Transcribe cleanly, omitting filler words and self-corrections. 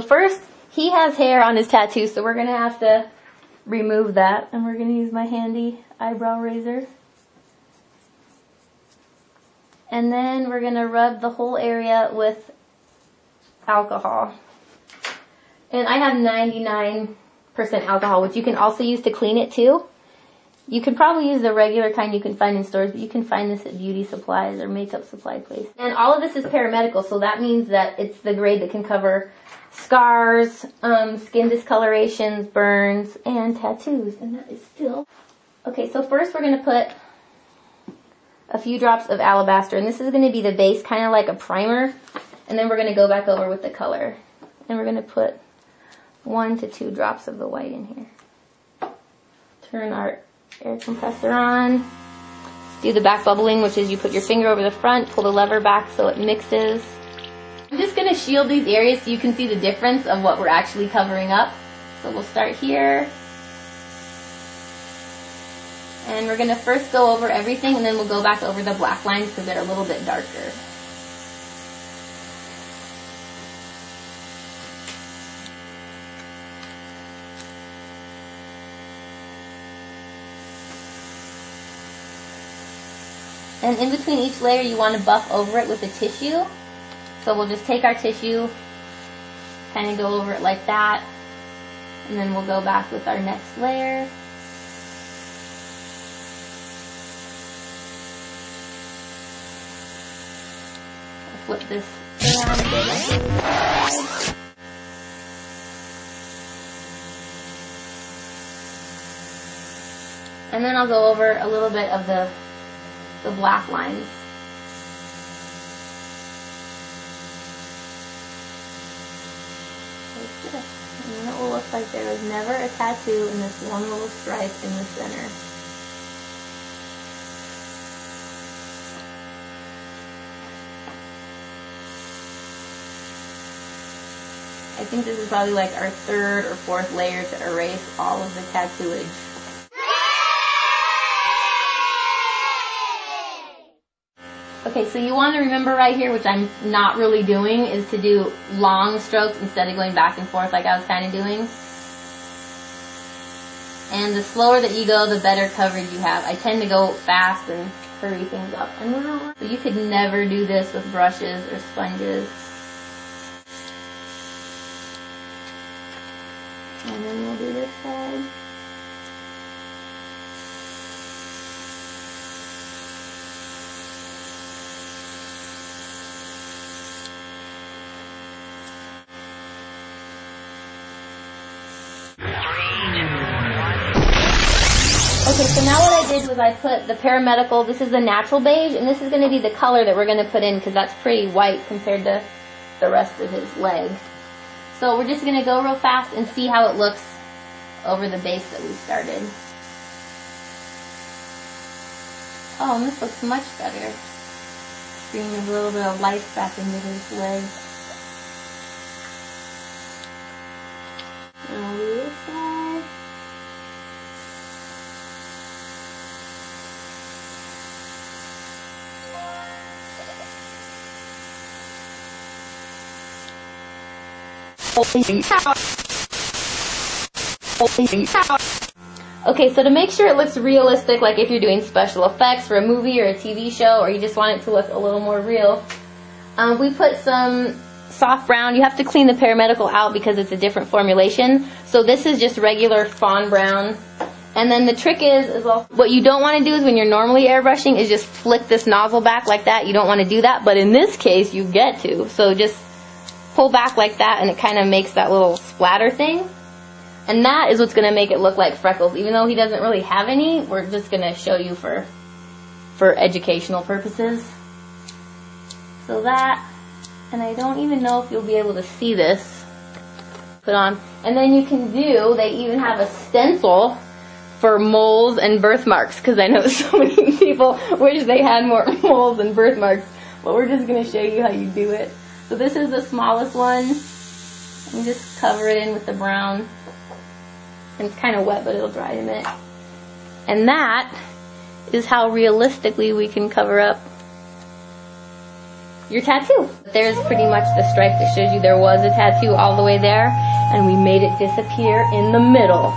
so first, he has hair on his tattoo, so we're going to have to remove that. And we're going to use my handy eyebrow razor. And then we're going to rub the whole area with alcohol. And I have 99% alcohol, which you can also use to clean it too. You could probably use the regular kind you can find in stores, but you can find this at beauty supplies or makeup supply place. And all of this is paramedical, so that means that it's the grade that can cover scars, skin discolorations, burns, and tattoos. And that is still... Okay, so first we're going to put a few drops of alabaster, and this is going to be the base, kind of like a primer. And then we're going to go back over with the color. And we're going to put 1 to 2 drops of the white in here. Turn our air compressor on. Do the back bubbling, which is you put your finger over the front, pull the lever back so it mixes. I'm just going to shield these areas so you can see the difference of what we're actually covering up. So we'll start here. And we're going to first go over everything, and then we'll go back over the black lines because they're a little bit darker. And in between each layer, you want to buff over it with a tissue. So we'll just take our tissue, kind of go over it like that, and then we'll go back with our next layer. Flip this around a bit. And then I'll go over a little bit of the black lines. Like this. And then it will look like there was never a tattoo in this one little stripe in the center. I think this is probably like our 3rd or 4th layer to erase all of the tattooage. Okay, so you want to remember right here, which I'm not really doing, is to do long strokes instead of going back and forth like I was kind of doing. And the slower that you go, the better coverage you have. I tend to go fast and hurry things up. So you could never do this with brushes or sponges. And then we'll do this side. Okay, so now what I did was I put the paramedical, this is the natural beige, and this is going to be the color that we're going to put in because that's pretty white compared to the rest of his leg. So we're just going to go real fast and see how it looks over the base that we started. Oh, and this looks much better. Bringing a little bit of life back into his leg. And I'll do this side. Okay, so to make sure it looks realistic, like if you're doing special effects for a movie or a TV show, or you just want it to look a little more real, we put some soft brown. You have to clean the paramedical out because it's a different formulation. So this is just regular fawn brown. And then the trick is what you don't want to do is when you're normally airbrushing is just flick this nozzle back like that. You don't want to do that, but in this case you get to. So just pull back like that and it kind of makes that little splatter thing. And that is what's going to make it look like freckles. Even though he doesn't really have any, we're just going to show you for educational purposes. So that, and I don't even know if you'll be able to see this. Put on. And then you can do, they even have a stencil for moles and birthmarks, because I know so many people wish they had more moles and birthmarks. But we're just going to show you how you do it. So this is the smallest one. And just cover it in with the brown. And it's kind of wet, but it'll dry in a minute. And that is how realistically we can cover up your tattoo. There's pretty much the stripe that shows you there was a tattoo all the way there, and we made it disappear in the middle.